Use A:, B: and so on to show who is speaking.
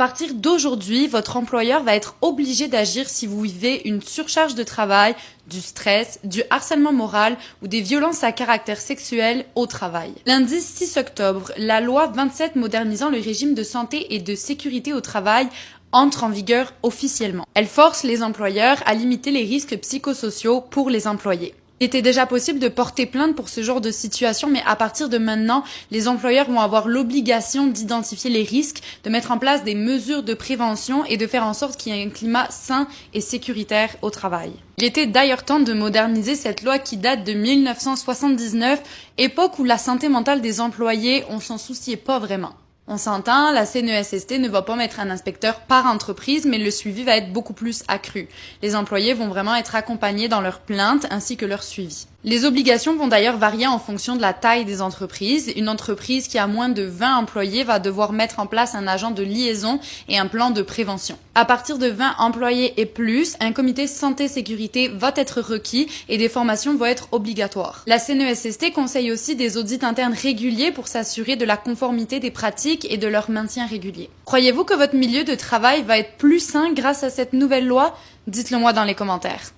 A: À partir d'aujourd'hui, votre employeur va être obligé d'agir si vous vivez une surcharge de travail, du stress, du harcèlement moral ou des violences à caractère sexuel au travail. Lundi 6 octobre, la loi 27 modernisant le régime de santé et de sécurité au travail entre en vigueur officiellement. Elle force les employeurs à limiter les risques psychosociaux pour les employés. Il était déjà possible de porter plainte pour ce genre de situation, mais à partir de maintenant, les employeurs vont avoir l'obligation d'identifier les risques, de mettre en place des mesures de prévention et de faire en sorte qu'il y ait un climat sain et sécuritaire au travail. Il était d'ailleurs temps de moderniser cette loi qui date de 1979, époque où la santé mentale des employés, on s'en souciait pas vraiment. On s'entend, la CNESST ne va pas mettre un inspecteur par entreprise, mais le suivi va être beaucoup plus accru. Les employés vont vraiment être accompagnés dans leurs plaintes ainsi que leur suivi. Les obligations vont d'ailleurs varier en fonction de la taille des entreprises. Une entreprise qui a moins de 20 employés va devoir mettre en place un agent de liaison et un plan de prévention. À partir de 20 employés et plus, un comité santé-sécurité va être requis et des formations vont être obligatoires. La CNESST conseille aussi des audits internes réguliers pour s'assurer de la conformité des pratiques et de leur maintien régulier. Croyez-vous que votre milieu de travail va être plus sain grâce à cette nouvelle loi? Dites-le moi dans les commentaires.